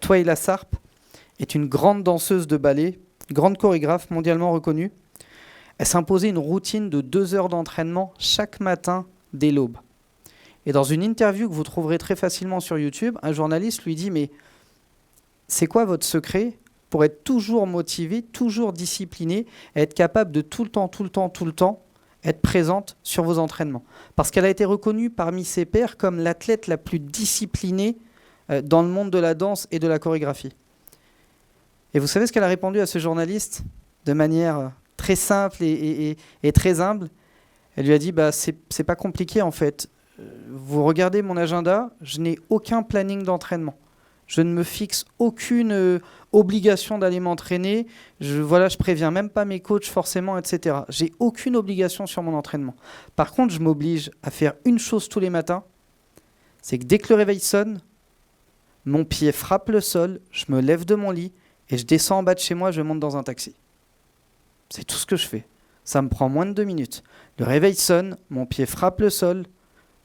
Twyla Sarp est une grande danseuse de ballet, grande chorégraphe mondialement reconnue. Elle s'imposait une routine de 2 heures d'entraînement chaque matin dès l'aube. Et dans une interview que vous trouverez très facilement sur YouTube, un journaliste lui dit « Mais c'est quoi votre secret pour être toujours motivé, toujours discipliné, et être capable de tout le temps, être présente sur vos entraînements ?» Parce qu'elle a été reconnue parmi ses pairs comme l'athlète la plus disciplinée dans le monde de la danse et de la chorégraphie. Et vous savez ce qu'elle a répondu à ce journaliste de manière très simple et très humble? Elle lui a dit « c'est pas compliqué en fait. Vous regardez mon agenda, je n'ai aucun planning d'entraînement. Je ne me fixe aucune obligation d'aller m'entraîner. Je préviens même pas mes coachs forcément, etc. J'ai aucune obligation sur mon entraînement. Par contre, je m'oblige à faire une chose tous les matins, c'est que dès que le réveil sonne, mon pied frappe le sol, je me lève de mon lit et je descends en bas de chez moi, je monte dans un taxi. C'est tout ce que je fais. Ça me prend moins de 2 minutes. Le réveil sonne, mon pied frappe le sol,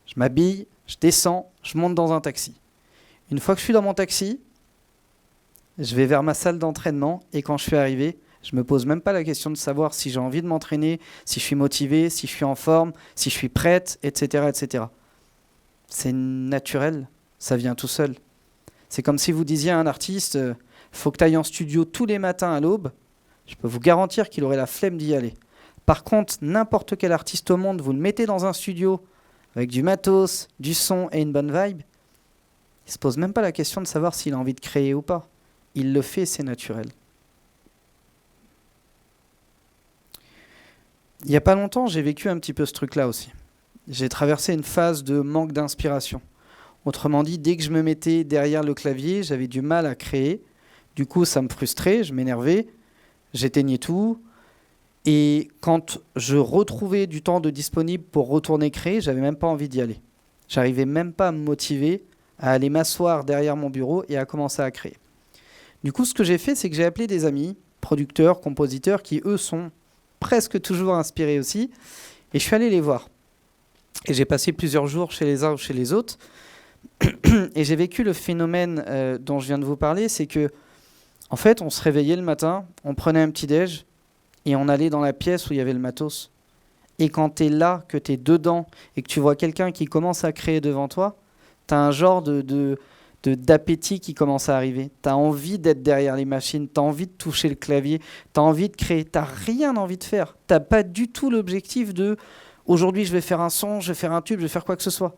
je m'habille, je descends, je monte dans un taxi. Une fois que je suis dans mon taxi, je vais vers ma salle d'entraînement et quand je suis arrivé, je ne me pose même pas la question de savoir si j'ai envie de m'entraîner, si je suis motivé, si je suis en forme, si je suis prête, etc. etc. C'est naturel, ça vient tout seul. C'est comme si vous disiez à un artiste « faut que tu ailles en studio tous les matins à l'aube », je peux vous garantir qu'il aurait la flemme d'y aller. Par contre, n'importe quel artiste au monde, vous le mettez dans un studio avec du matos, du son et une bonne vibe, il ne se pose même pas la question de savoir s'il a envie de créer ou pas. Il le fait, c'est naturel. Il n'y a pas longtemps, j'ai vécu un petit peu ce truc-là aussi. J'ai traversé une phase de manque d'inspiration. Autrement dit, dès que je me mettais derrière le clavier, j'avais du mal à créer. Du coup, ça me frustrait, je m'énervais, j'éteignais tout. Et quand je retrouvais du temps de disponible pour retourner créer, j'avais même pas envie d'y aller. J'arrivais même pas à me motiver à aller m'asseoir derrière mon bureau et à commencer à créer. Du coup, ce que j'ai fait, c'est que j'ai appelé des amis, producteurs, compositeurs, qui eux sont presque toujours inspirés aussi, et je suis allé les voir. Et j'ai passé plusieurs jours chez les uns ou chez les autres, et j'ai vécu le phénomène dont je viens de vous parler, c'est que, en fait, on se réveillait le matin, on prenait un petit déj, et on allait dans la pièce où il y avait le matos. Et quand tu es là, que tu es dedans, et que tu vois quelqu'un qui commence à créer devant toi, tu as un genre d'appétit qui commence à arriver. Tu as envie d'être derrière les machines, tu as envie de toucher le clavier, tu as envie de créer, tu n'as rien envie de faire. Tu n'as pas du tout l'objectif de « aujourd'hui je vais faire un son, je vais faire un tube, je vais faire quoi que ce soit ».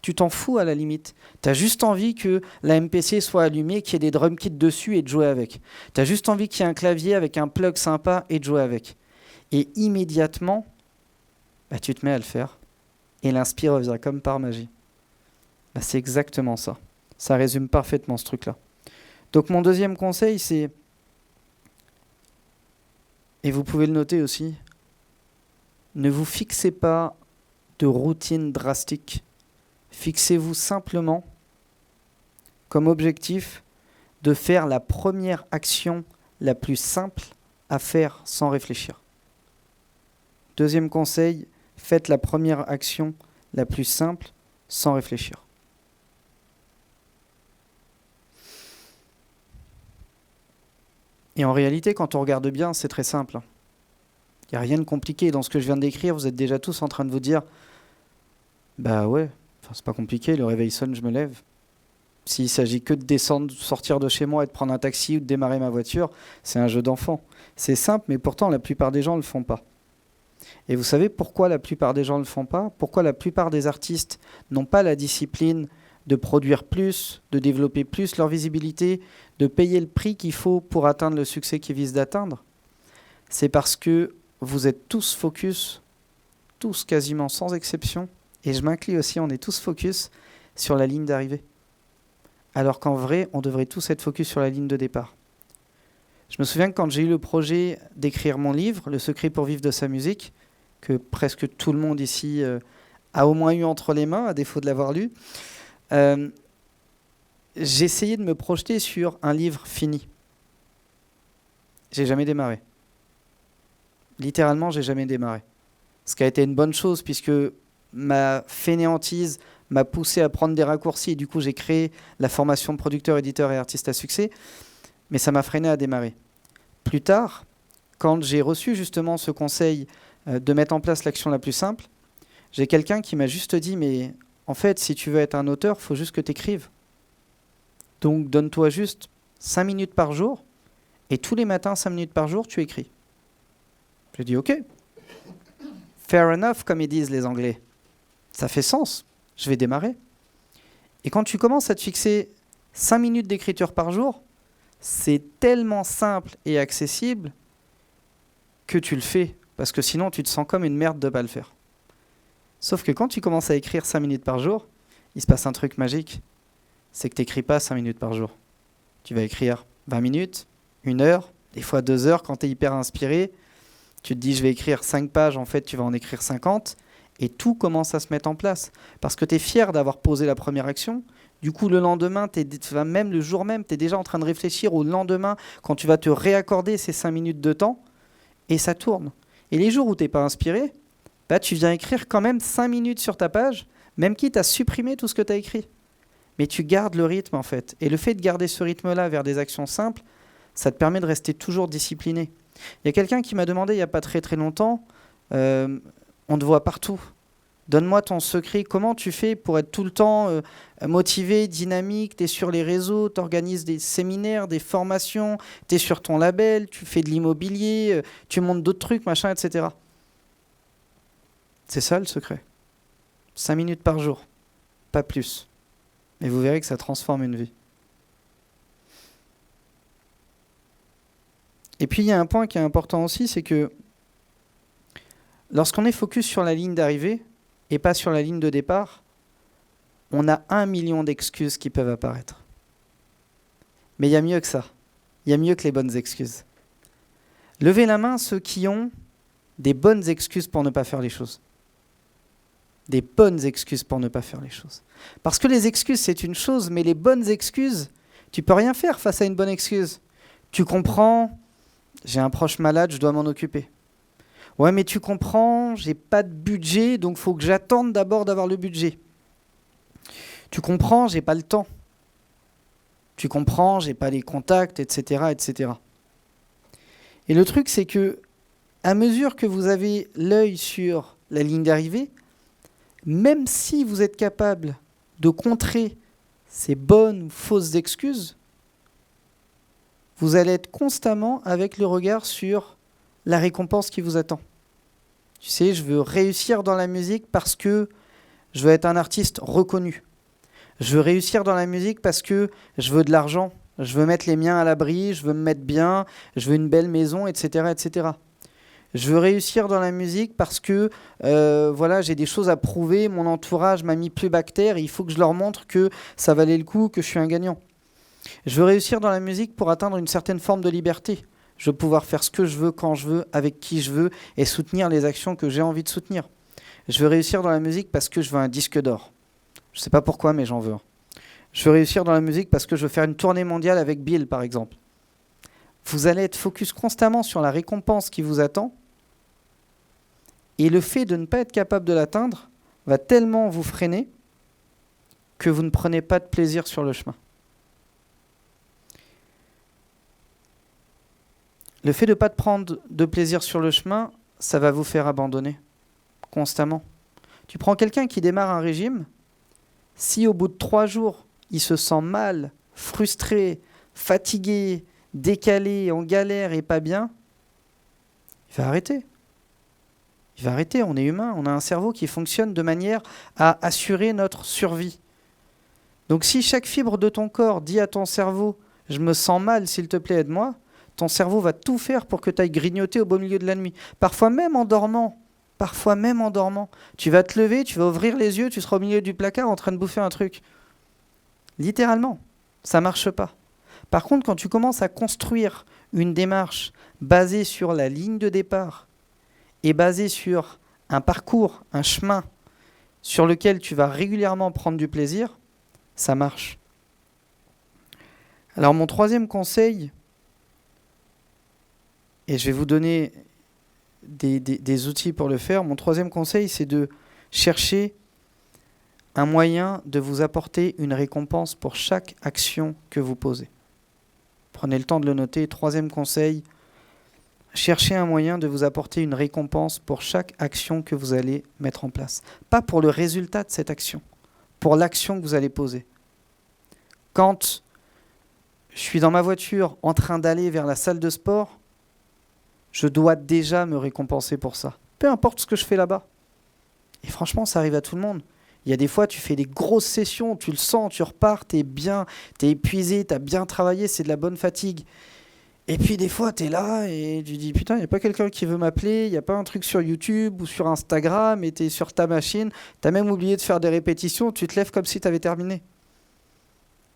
Tu t'en fous à la limite. Tu as juste envie que la MPC soit allumée, qu'il y ait des drum kits dessus et de jouer avec. Tu as juste envie qu'il y ait un clavier avec un plug sympa et de jouer avec. Et immédiatement, tu te mets à le faire. Et l'inspire revient comme par magie. C'est exactement ça. Ça résume parfaitement ce truc-là. Donc mon deuxième conseil, c'est, et vous pouvez le noter aussi, ne vous fixez pas de routine drastique. Fixez-vous simplement comme objectif de faire la première action la plus simple à faire sans réfléchir. Deuxième conseil, faites la première action la plus simple sans réfléchir. Et en réalité, quand on regarde bien, c'est très simple. Il n'y a rien de compliqué. Dans ce que je viens de décrire, vous êtes déjà tous en train de vous dire « Bah ouais, c'est pas compliqué, le réveil sonne, je me lève. S'il s'agit que de descendre, sortir de chez moi et de prendre un taxi ou de démarrer ma voiture, c'est un jeu d'enfant. C'est simple, mais pourtant la plupart des gens ne le font pas. Et vous savez pourquoi la plupart des gens ne le font pas? Pourquoi la plupart des artistes n'ont pas la discipline de produire plus, de développer plus leur visibilité, de payer le prix qu'il faut pour atteindre le succès qu'ils visent d'atteindre? C'est parce que vous êtes tous focus, tous quasiment sans exception, et je m'inclus aussi, on est tous focus sur la ligne d'arrivée. Alors qu'en vrai, on devrait tous être focus sur la ligne de départ. Je me souviens que quand j'ai eu le projet d'écrire mon livre, Le secret pour vivre de sa musique, que presque tout le monde ici a au moins eu entre les mains, à défaut de l'avoir lu, j'ai essayé de me projeter sur un livre fini. J'ai jamais démarré. Littéralement, j'ai jamais démarré. Ce qui a été une bonne chose, puisque ma fainéantise m'a poussé à prendre des raccourcis. Et du coup, j'ai créé la formation de producteur, éditeur et artiste à succès. Mais ça m'a freiné à démarrer. Plus tard, quand j'ai reçu justement ce conseil de mettre en place l'action la plus simple, j'ai quelqu'un qui m'a juste dit, mais en fait, si tu veux être un auteur, il faut juste que tu écrives. Donc, donne-toi juste 5 minutes par jour, et tous les matins, 5 minutes par jour, tu écris. J'ai dit, ok, fair enough, comme ils disent les Anglais. Ça fait sens, je vais démarrer. Et quand tu commences à te fixer 5 minutes d'écriture par jour, c'est tellement simple et accessible que tu le fais, parce que sinon tu te sens comme une merde de ne pas le faire. Sauf que quand tu commences à écrire 5 minutes par jour, il se passe un truc magique, c'est que tu n'écris pas 5 minutes par jour. Tu vas écrire 20 minutes, 1 heure, des fois 2 heures quand tu es hyper inspiré. Tu te dis je vais écrire 5 pages, en fait tu vas en écrire 50, et tout commence à se mettre en place. Parce que tu es fier d'avoir posé la première action. Du coup, le lendemain, même le jour même, tu es déjà en train de réfléchir au lendemain quand tu vas te réaccorder ces 5 minutes de temps, et ça tourne. Et les jours où tu n'es pas inspiré, bah, tu viens écrire quand même 5 minutes sur ta page, même quitte à supprimer tout ce que tu as écrit. Mais tu gardes le rythme en fait. Et le fait de garder ce rythme-là vers des actions simples, ça te permet de rester toujours discipliné. Il y a quelqu'un qui m'a demandé il n'y a pas très très longtemps, on te voit partout. Donne-moi ton secret, comment tu fais pour être tout le temps motivé, dynamique, tu es sur les réseaux, tu organises des séminaires, des formations, tu es sur ton label, tu fais de l'immobilier, tu montes d'autres trucs, machin, etc. C'est ça le secret. 5 minutes par jour, pas plus. Et vous verrez que ça transforme une vie. Et puis il y a un point qui est important aussi, c'est que lorsqu'on est focus sur la ligne d'arrivée et pas sur la ligne de départ, on a 1 million d'excuses qui peuvent apparaître. Mais il y a mieux que ça. Il y a mieux que les bonnes excuses. Levez la main ceux qui ont des bonnes excuses pour ne pas faire les choses. Des bonnes excuses pour ne pas faire les choses. Parce que les excuses, c'est une chose, mais les bonnes excuses, tu peux rien faire face à une bonne excuse. Tu comprends, j'ai un proche malade, je dois m'en occuper. Ouais, mais tu comprends, j'ai pas de budget, donc il faut que j'attende d'abord d'avoir le budget. Tu comprends, j'ai pas le temps. Tu comprends, j'ai pas les contacts, etc., etc. Et le truc, c'est que, à mesure que vous avez l'œil sur la ligne d'arrivée, même si vous êtes capable de contrer ces bonnes ou fausses excuses, vous allez être constamment avec le regard sur la récompense qui vous attend. Tu sais, je veux réussir dans la musique parce que je veux être un artiste reconnu. Je veux réussir dans la musique parce que je veux de l'argent. Je veux mettre les miens à l'abri, je veux me mettre bien, je veux une belle maison, etc., etc. Je veux réussir dans la musique parce que voilà, j'ai des choses à prouver, mon entourage m'a mis plus bactère, il faut que je leur montre que ça valait le coup, que je suis un gagnant. Je veux réussir dans la musique pour atteindre une certaine forme de liberté. Je veux pouvoir faire ce que je veux, quand je veux, avec qui je veux, et soutenir les actions que j'ai envie de soutenir. Je veux réussir dans la musique parce que je veux un disque d'or. Je ne sais pas pourquoi, mais j'en veux un. Je veux réussir dans la musique parce que je veux faire une tournée mondiale avec Bill, par exemple. Vous allez être focus constamment sur la récompense qui vous attend, et le fait de ne pas être capable de l'atteindre va tellement vous freiner que vous ne prenez pas de plaisir sur le chemin. Le fait de ne pas prendre de plaisir sur le chemin, ça va vous faire abandonner constamment. Tu prends quelqu'un qui démarre un régime, si au bout de 3 jours, il se sent mal, frustré, fatigué, décalé, en galère et pas bien, il va arrêter. Il va arrêter, on est humain, on a un cerveau qui fonctionne de manière à assurer notre survie. Donc si chaque fibre de ton corps dit à ton cerveau « je me sens mal, s'il te plaît, aide-moi », ton cerveau va tout faire pour que tu ailles grignoter au beau milieu de la nuit. Parfois même en dormant. Tu vas te lever, tu vas ouvrir les yeux, tu seras au milieu du placard en train de bouffer un truc. Littéralement, ça ne marche pas. Par contre, quand tu commences à construire une démarche basée sur la ligne de départ et basée sur un parcours, un chemin sur lequel tu vas régulièrement prendre du plaisir, ça marche. Alors mon troisième conseil, et je vais vous donner des outils pour le faire, mon troisième conseil, c'est de chercher un moyen de vous apporter une récompense pour chaque action que vous posez. Prenez le temps de le noter. Troisième conseil, cherchez un moyen de vous apporter une récompense pour chaque action que vous allez mettre en place. Pas pour le résultat de cette action, pour l'action que vous allez poser. Quand je suis dans ma voiture en train d'aller vers la salle de sport, je dois déjà me récompenser pour ça. Peu importe ce que je fais là-bas. Et franchement, ça arrive à tout le monde. Il y a des fois, tu fais des grosses sessions, tu le sens, tu repars, t'es bien, t'es épuisé, t'as bien travaillé, c'est de la bonne fatigue. Et puis des fois, t'es là et tu dis, putain, il n'y a pas quelqu'un qui veut m'appeler, il n'y a pas un truc sur YouTube ou sur Instagram, et t'es sur ta machine, t'as même oublié de faire des répétitions, tu te lèves comme si t'avais terminé.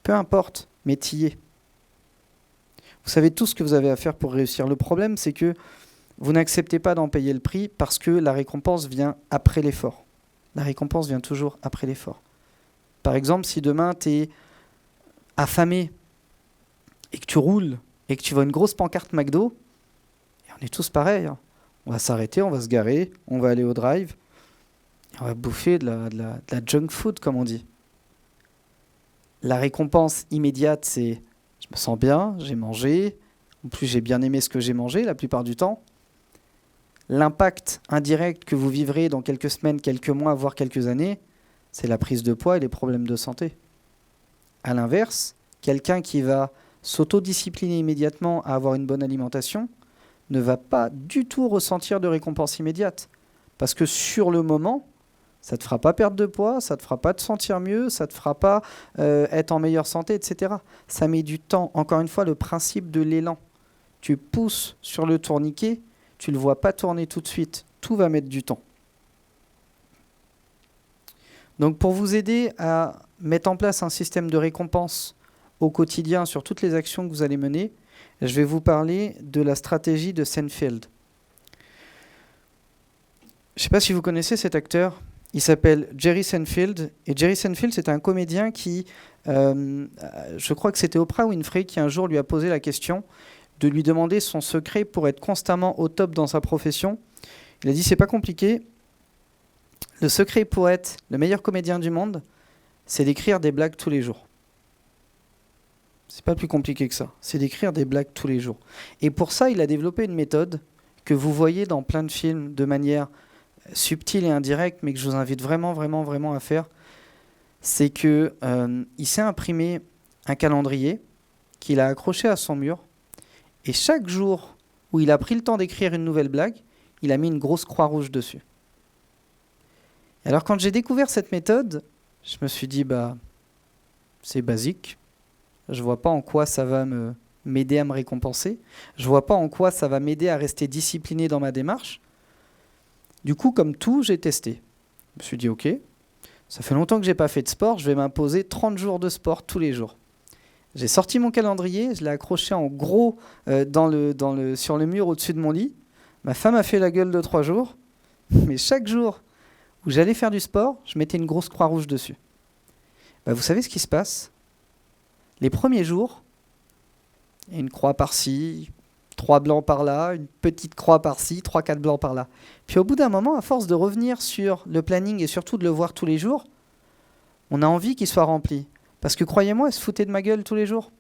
Peu importe, mais t'y es. Vous savez tout ce que vous avez à faire pour réussir. Le problème, c'est que vous n'acceptez pas d'en payer le prix parce que la récompense vient après l'effort. La récompense vient toujours après l'effort. Par exemple, si demain, tu es affamé et que tu roules et que tu vois une grosse pancarte McDo, et on est tous pareils, hein. On va s'arrêter, on va se garer, on va aller au drive, et on va bouffer de la junk food, comme on dit. La récompense immédiate, c'est « je me sens bien, j'ai mangé, en plus j'ai bien aimé ce que j'ai mangé la plupart du temps ». L'impact indirect que vous vivrez dans quelques semaines, quelques mois, voire quelques années, c'est la prise de poids et les problèmes de santé. À l'inverse, quelqu'un qui va s'autodiscipliner immédiatement à avoir une bonne alimentation ne va pas du tout ressentir de récompense immédiate. Parce que sur le moment, ça ne te fera pas perdre de poids, ça ne te fera pas te sentir mieux, ça ne te fera pas être en meilleure santé, etc. Ça met du temps. Encore une fois, le principe de l'élan. Tu pousses sur le tourniquet, tu ne le vois pas tourner tout de suite. Tout va mettre du temps. Donc pour vous aider à mettre en place un système de récompense au quotidien sur toutes les actions que vous allez mener, je vais vous parler de la stratégie de Seinfeld. Je ne sais pas si vous connaissez cet acteur. Il s'appelle Jerry Seinfeld. Et Jerry Seinfeld, c'est un comédien qui, je crois que c'était Oprah Winfrey qui un jour lui a posé la question de lui demander son secret pour être constamment au top dans sa profession. Il a dit, c'est pas compliqué. Le secret pour être le meilleur comédien du monde, c'est d'écrire des blagues tous les jours. C'est pas plus compliqué que ça. C'est d'écrire des blagues tous les jours. Et pour ça, il a développé une méthode que vous voyez dans plein de films de manière subtile et indirecte, mais que je vous invite vraiment, vraiment, vraiment à faire. C'est qu'il s'est imprimé un calendrier qu'il a accroché à son mur. Et chaque jour où il a pris le temps d'écrire une nouvelle blague, il a mis une grosse croix rouge dessus. Et alors quand j'ai découvert cette méthode, je me suis dit, c'est basique. Je ne vois pas en quoi ça va m'aider à me récompenser. Je ne vois pas en quoi ça va m'aider à rester discipliné dans ma démarche. Du coup, comme tout, j'ai testé. Je me suis dit, ok, ça fait longtemps que je n'ai pas fait de sport, je vais m'imposer 30 jours de sport tous les jours. J'ai sorti mon calendrier, je l'ai accroché en gros sur le mur au-dessus de mon lit. Ma femme a fait la gueule de 3 jours, mais chaque jour où j'allais faire du sport, je mettais une grosse croix rouge dessus. Vous savez ce qui se passe ? Les premiers jours, il y a une croix par-ci, 3 blancs par-là, une petite croix par-ci, 3-4 blancs par-là. Puis au bout d'un moment, à force de revenir sur le planning et surtout de le voir tous les jours, on a envie qu'il soit rempli. Parce que croyez-moi, elle se foutait de ma gueule tous les jours.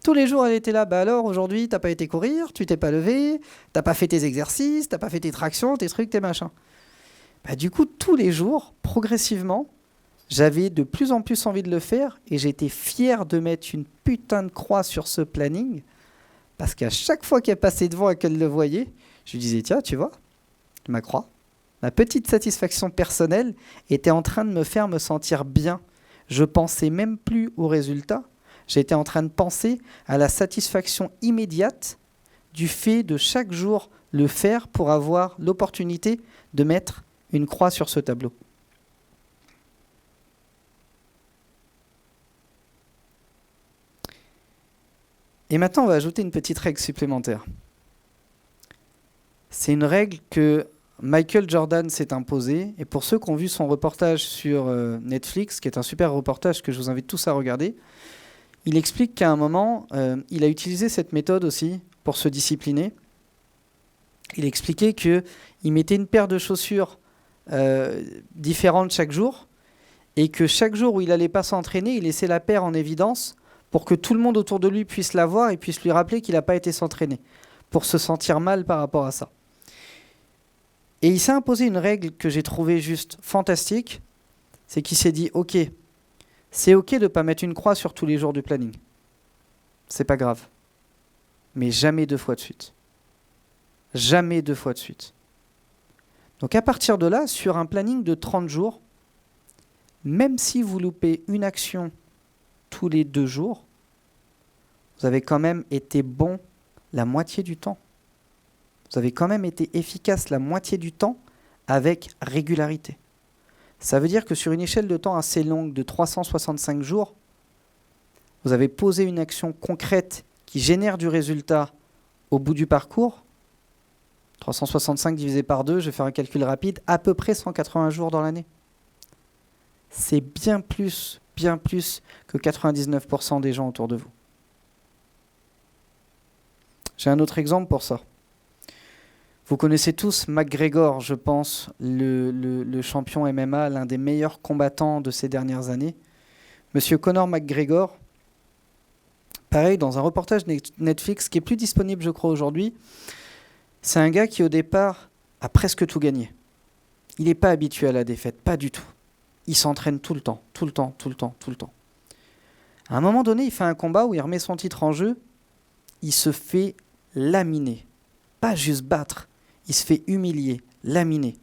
Tous les jours, elle était là. Alors, aujourd'hui, t'as pas été courir, tu t'es pas levé, t'as pas fait tes exercices, t'as pas fait tes tractions, tes trucs, tes machins. Du coup, tous les jours, progressivement, j'avais de plus en plus envie de le faire et j'étais fier de mettre une putain de croix sur ce planning parce qu'à chaque fois qu'elle passait devant et qu'elle le voyait, je lui disais, tiens, tu vois, ma croix, ma petite satisfaction personnelle était en train de me faire me sentir bien. Je pensais même plus au résultat. J'étais en train de penser à la satisfaction immédiate du fait de chaque jour le faire pour avoir l'opportunité de mettre une croix sur ce tableau. Et maintenant, on va ajouter une petite règle supplémentaire. C'est une règle que Michael Jordan s'est imposée. Et pour ceux qui ont vu son reportage sur Netflix, qui est un super reportage que je vous invite tous à regarder, il explique qu'à un moment, il a utilisé cette méthode aussi pour se discipliner. Il expliquait qu'il mettait une paire de chaussures différentes chaque jour et que chaque jour où il n'allait pas s'entraîner, il laissait la paire en évidence pour que tout le monde autour de lui puisse la voir et puisse lui rappeler qu'il n'a pas été s'entraîner, pour se sentir mal par rapport à ça. Et il s'est imposé une règle que j'ai trouvée juste fantastique, c'est qu'il s'est dit, ok, c'est ok de ne pas mettre une croix sur tous les jours du planning. C'est pas grave. Mais jamais 2 fois de suite. Jamais 2 fois de suite. Donc à partir de là, sur un planning de 30 jours, même si vous loupez une action tous les 2 jours, vous avez quand même été bon la moitié du temps. Vous avez quand même été efficace la moitié du temps avec régularité. Ça veut dire que sur une échelle de temps assez longue de 365 jours, vous avez posé une action concrète qui génère du résultat au bout du parcours. 365 divisé par 2, je vais faire un calcul rapide, à peu près 180 jours dans l'année. C'est bien plus que 99% des gens autour de vous. J'ai un autre exemple pour ça. Vous connaissez tous McGregor, je pense, le champion MMA, l'un des meilleurs combattants de ces dernières années. Monsieur Conor McGregor, pareil, dans un reportage Netflix qui est plus disponible, je crois, aujourd'hui, c'est un gars qui, au départ, a presque tout gagné. Il n'est pas habitué à la défaite, pas du tout. Il s'entraîne tout le temps. À un moment donné, il fait un combat où il remet son titre en jeu, il se fait laminer. Pas juste battre, il se fait humilier, laminer.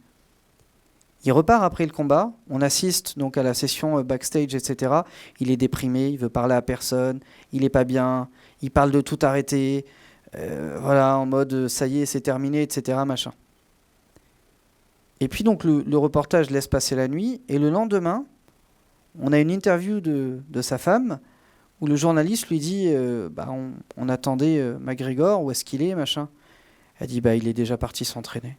Il repart après le combat, on assiste donc à la session backstage, etc. Il est déprimé, il veut parler à personne, il n'est pas bien, il parle de tout arrêter, voilà, en mode ça y est, c'est terminé, etc. machin. Et puis donc le reportage laisse passer la nuit, et le lendemain, on a une interview de sa femme, où le journaliste lui dit on attendait McGregor, où est-ce qu'il est, machin. Elle dit il est déjà parti s'entraîner.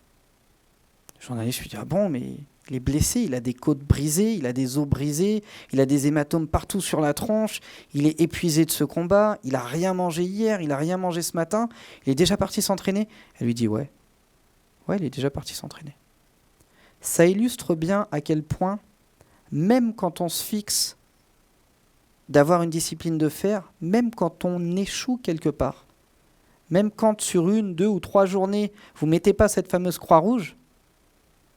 Le journaliste lui dit ah bon, mais il est blessé, il a des côtes brisées, il a des os brisés, il a des hématomes partout sur la tronche, il est épuisé de ce combat, il a rien mangé hier, il a rien mangé ce matin, il est déjà parti s'entraîner. Elle lui dit ouais, il est déjà parti s'entraîner. Ça illustre bien à quel point, même quand on se fixe d'avoir une discipline de fer, même quand on échoue quelque part, même quand sur 1, 2 ou 3 journées, vous ne mettez pas cette fameuse croix rouge,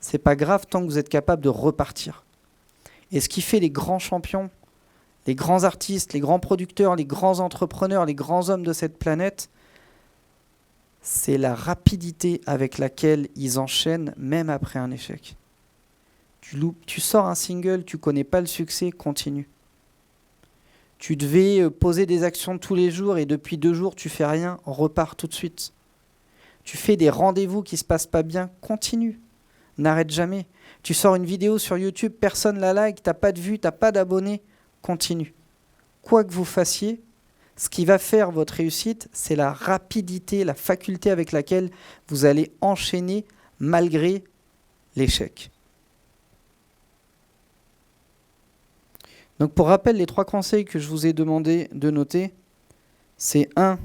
c'est pas grave tant que vous êtes capable de repartir. Et ce qui fait les grands champions, les grands artistes, les grands producteurs, les grands entrepreneurs, les grands hommes de cette planète, c'est la rapidité avec laquelle ils enchaînent même après un échec. Tu sors un single, tu connais pas le succès, continue. Tu devais poser des actions tous les jours et depuis 2 jours tu fais rien, repars tout de suite. Tu fais des rendez-vous qui se passent pas bien, continue. N'arrête jamais. Tu sors une vidéo sur YouTube, personne la like, t'as pas de vues, t'as pas d'abonnés, continue. Quoi que vous fassiez, ce qui va faire votre réussite, c'est la rapidité, la faculté avec laquelle vous allez enchaîner malgré l'échec. Donc pour rappel, les 3 conseils que je vous ai demandé de noter, c'est 1.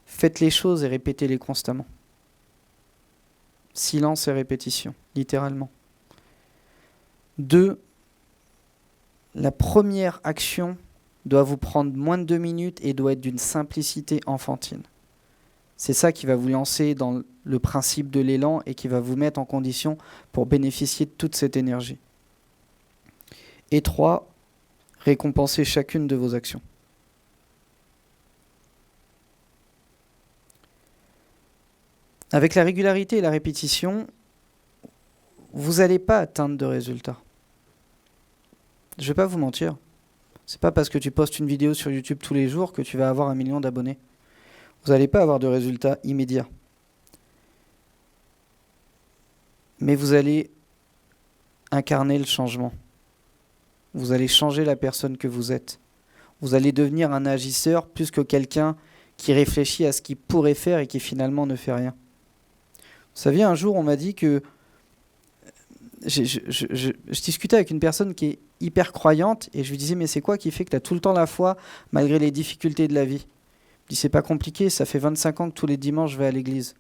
Faites les choses et répétez-les constamment. Silence et répétition, littéralement. 2. La première action doit vous prendre moins de 2 minutes et doit être d'une simplicité enfantine. C'est ça qui va vous lancer dans le principe de l'élan et qui va vous mettre en condition pour bénéficier de toute cette énergie. Et 3, récompensez chacune de vos actions. Avec la régularité et la répétition, vous n'allez pas atteindre de résultats. Je ne vais pas vous mentir. C'est pas parce que tu postes une vidéo sur YouTube tous les jours que tu vas avoir 1 million d'abonnés. Vous n'allez pas avoir de résultats immédiats. Mais vous allez incarner le changement. Vous allez changer la personne que vous êtes. Vous allez devenir un agisseur plus que quelqu'un qui réfléchit à ce qu'il pourrait faire et qui finalement ne fait rien. Vous savez, un jour, on m'a dit que... Je discutais avec une personne qui est hyper croyante et je lui disais, mais c'est quoi qui fait que tu as tout le temps la foi malgré les difficultés de la vie? Il dit, c'est pas compliqué, ça fait 25 ans que tous les dimanches je vais à l'église.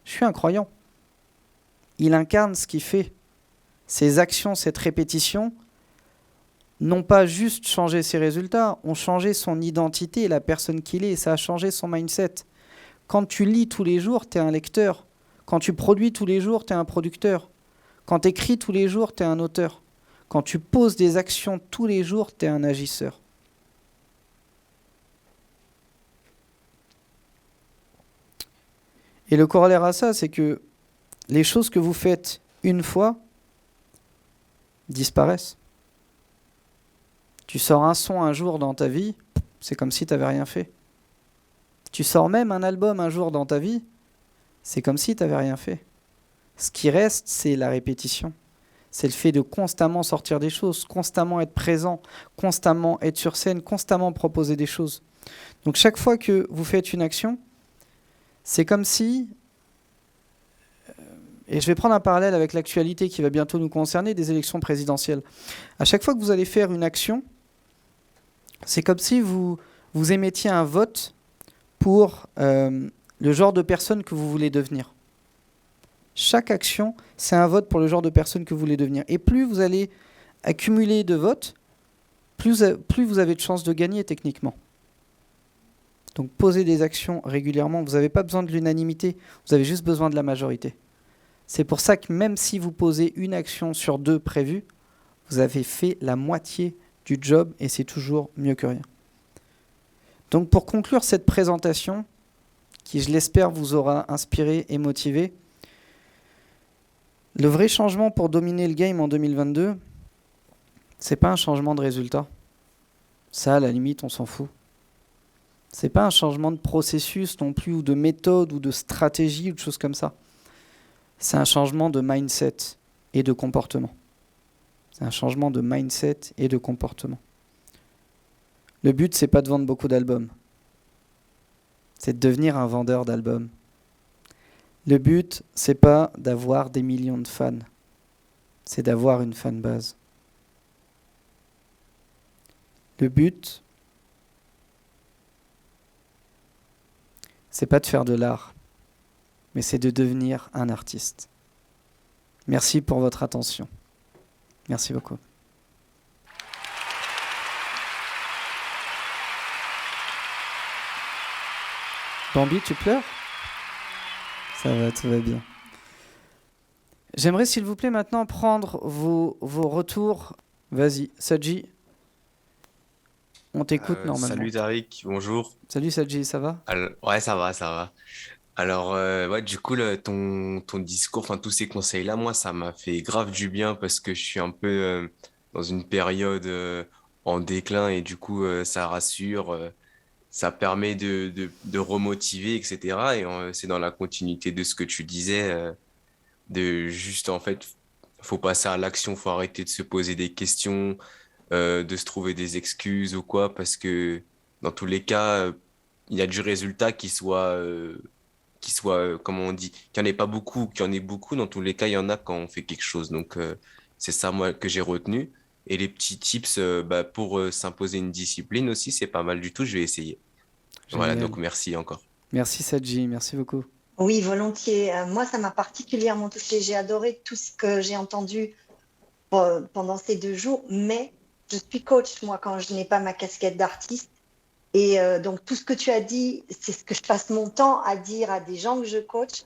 Je suis un croyant. Il incarne ce qu'il fait. ces actions, cette répétition, n'ont pas juste changé ses résultats, ont changé son identité et la personne qu'il est, et ça a changé son mindset. Quand tu lis tous les jours, tu es un lecteur. Quand tu produis tous les jours, tu es un producteur. Quand tu écris tous les jours, tu es un auteur. Quand tu poses des actions tous les jours, tu es un agisseur. Et le corollaire à ça, c'est que les choses que vous faites une fois disparaissent. Tu sors un son un jour dans ta vie, c'est comme si tu n'avais rien fait. Tu sors même un album un jour dans ta vie, c'est comme si tu n'avais rien fait. Ce qui reste, c'est la répétition. C'est le fait de constamment sortir des choses, constamment être présent, constamment être sur scène, constamment proposer des choses. Donc chaque fois que vous faites une action, c'est comme si, et je vais prendre un parallèle avec l'actualité qui va bientôt nous concerner, des élections présidentielles. À chaque fois que vous allez faire une action, c'est comme si vous émettiez un vote pour le genre de personne que vous voulez devenir. Chaque action, c'est un vote pour le genre de personne que vous voulez devenir. Et plus vous allez accumuler de votes, plus vous avez de chances de gagner techniquement. Donc posez des actions régulièrement. Vous n'avez pas besoin de l'unanimité, vous avez juste besoin de la majorité. C'est pour ça que même si vous posez une action sur 2 prévues, vous avez fait la moitié du job et c'est toujours mieux que rien. Donc pour conclure cette présentation, qui je l'espère vous aura inspiré et motivé, le vrai changement pour dominer le game en 2022, c'est pas un changement de résultat. Ça, à la limite, on s'en fout. C'est pas un changement de processus non plus, ou de méthode, ou de stratégie, ou de choses comme ça. C'est un changement de mindset et de comportement. C'est un changement de mindset et de comportement. Le but, c'est pas de vendre beaucoup d'albums. C'est de devenir un vendeur d'albums. Le but, c'est pas d'avoir des millions de fans. C'est d'avoir une fanbase. Le but, c'est pas de faire de l'art, mais c'est de devenir un artiste. Merci pour votre attention. Merci beaucoup. Bambi, tu pleures ? Ça va, tout va bien. J'aimerais, s'il vous plaît, maintenant prendre vos retours. Vas-y, Sadji. On t'écoute normalement. Salut Tariq, bonjour. Salut Sadji, ça va ? Ouais, ça va, ça va. Alors, ouais, du coup, ton discours, enfin, tous ces conseils-là, moi, ça m'a fait grave du bien parce que je suis un peu dans une période en déclin et du coup, ça rassure, ça permet de remotiver, etc. Et c'est dans la continuité de ce que tu disais, de juste, en fait, faut passer à l'action, faut arrêter de se poser des questions, de se trouver des excuses ou quoi, parce que dans tous les cas, il y a du résultat qui soit, comment on dit, qu'il n'y en ait pas beaucoup, qu'il y en ait beaucoup, dans tous les cas, il y en a quand on fait quelque chose. Donc, c'est ça, moi, que j'ai retenu. Et les petits tips bah, pour s'imposer une discipline aussi, c'est pas mal du tout, je vais essayer. Voilà, Génial. donc merci encore. Merci Sadji, merci beaucoup. Oui, volontiers. Moi, ça m'a particulièrement touchée. J'ai adoré tout ce que j'ai entendu pendant ces 2 jours, mais je suis coach, moi, quand je n'ai pas ma casquette d'artiste. Et donc, tout ce que tu as dit, c'est ce que je passe mon temps à dire à des gens que je coach.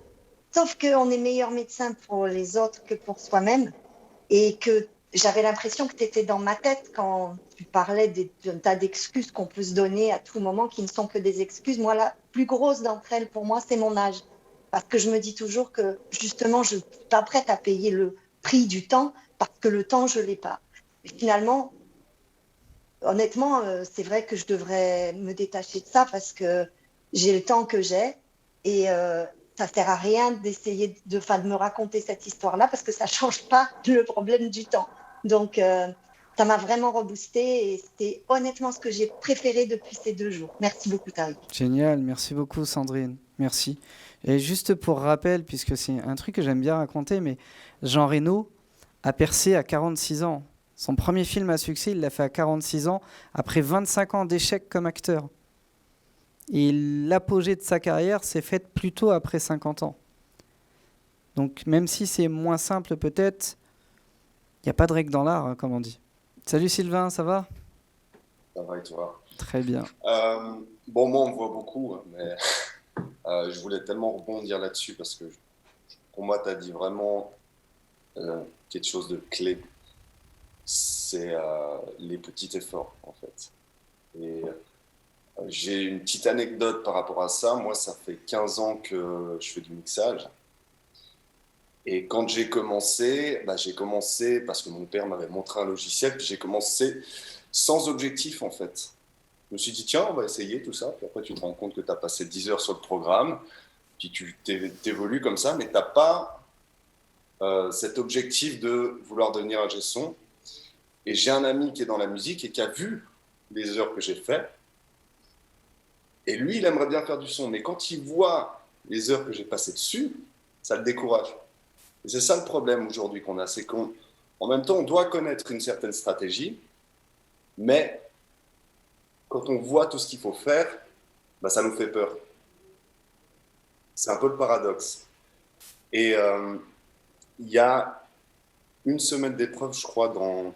Sauf qu'on est meilleur médecin pour les autres que pour soi-même. Et que j'avais l'impression que tu étais dans ma tête quand tu parlais d'un tas d'excuses qu'on peut se donner à tout moment, qui ne sont que des excuses. Moi, la plus grosse d'entre elles, pour moi, c'est mon âge. Parce que je me dis toujours que, justement, je ne suis pas prête à payer le prix du temps, parce que le temps, je ne l'ai pas. Et finalement, honnêtement, c'est vrai que je devrais me détacher de ça, parce que j'ai le temps que j'ai. Et ça ne sert à rien d'essayer de me raconter cette histoire-là, parce que ça ne change pas le problème du temps. Donc, ça m'a vraiment reboosté, et c'était honnêtement ce que j'ai préféré depuis ces 2 jours. Merci beaucoup, Tariq. Génial, merci beaucoup Sandrine, merci. Et juste pour rappel, puisque c'est un truc que j'aime bien raconter, mais Jean Reno a percé à 46 ans. Son premier film à succès, il l'a fait à 46 ans, après 25 ans d'échecs comme acteur. Et l'apogée de sa carrière s'est faite plutôt après 50 ans. Donc même si c'est moins simple peut-être, Il n'y a pas de règle dans l'art, hein, comme on dit. Salut Sylvain, ça va? Ça va et toi? Très bien. Bon, moi, on me voit beaucoup, hein, mais je voulais tellement rebondir là-dessus parce que pour moi, tu as dit vraiment quelque chose de clé. C'est les petits efforts, en fait. Et j'ai une petite anecdote par rapport à ça. Moi, ça fait 15 ans que je fais du mixage. Et quand j'ai commencé parce que mon père m'avait montré un logiciel, puis j'ai commencé sans objectif, en fait. Je me suis dit, tiens, on va essayer tout ça. Puis après, tu te rends compte que tu as passé 10 heures sur le programme, puis tu t'évolues comme ça, mais tu n'as pas cet objectif de vouloir devenir ingé son. Et j'ai un ami qui est dans la musique et qui a vu les heures que j'ai fait. Et lui, il aimerait bien faire du son. Mais quand il voit les heures que j'ai passées dessus, ça le décourage. Et c'est ça le problème aujourd'hui qu'on a. C'est qu'en même temps, on doit connaître une certaine stratégie, mais quand on voit tout ce qu'il faut faire, bah, ça nous fait peur. C'est un peu le paradoxe. Et il y a une semaine d'épreuve, je crois, dans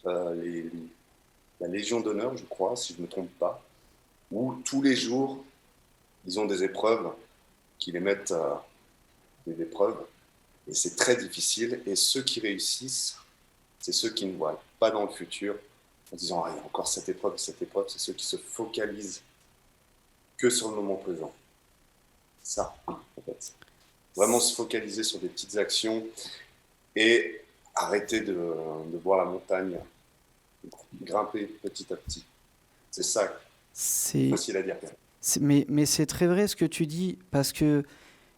la Légion d'honneur, je crois, si je ne me trompe pas, où tous les jours, ils ont des épreuves qui les mettent des épreuves. Et c'est très difficile. Et ceux qui réussissent, c'est ceux qui ne voient pas dans le futur en disant ah, il y a encore cette épreuve, c'est ceux qui se focalisent que sur le moment présent. Ça, en fait. Vraiment se focaliser sur des petites actions et arrêter de voir la montagne grimper petit à petit. C'est ça, C'est, facile à dire. mais c'est très vrai ce que tu dis, parce que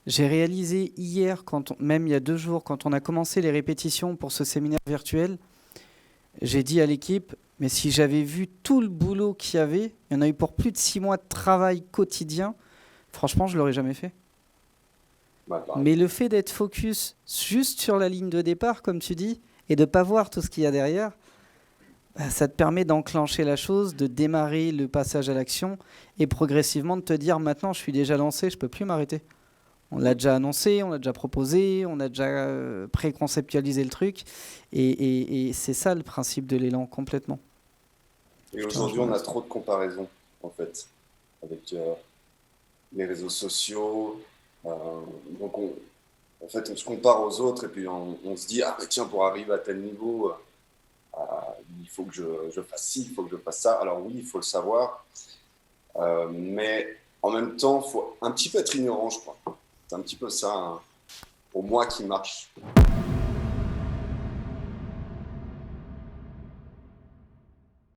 j'ai réalisé hier, même il y a 2 jours, quand on a commencé les répétitions pour ce séminaire virtuel, j'ai dit à l'équipe, mais si j'avais vu tout le boulot qu'il y avait, il y en a eu pour plus de 6 mois de travail quotidien, franchement, je ne l'aurais jamais fait. Bah, Mais le fait d'être focus juste sur la ligne de départ, comme tu dis, et de ne pas voir tout ce qu'il y a derrière, bah, ça te permet d'enclencher la chose, de démarrer le passage à l'action, et progressivement de te dire, maintenant, je suis déjà lancé, je ne peux plus m'arrêter. On l'a déjà annoncé, on l'a déjà proposé, on a déjà préconceptualisé le truc. Et c'est ça le principe de l'élan, complètement. et Putain, aujourd'hui, je on a reste. trop de comparaisons, en fait, avec les réseaux sociaux. Euh, donc, en fait, on se compare aux autres et puis on se dit, ah, mais tiens, pour arriver à tel niveau, il faut que je fasse ci, il faut que je fasse ça. Alors oui, il faut le savoir, mais en même temps, il faut un petit peu être ignorant, je crois. C'est un petit peu ça, hein, pour moi, qui marche.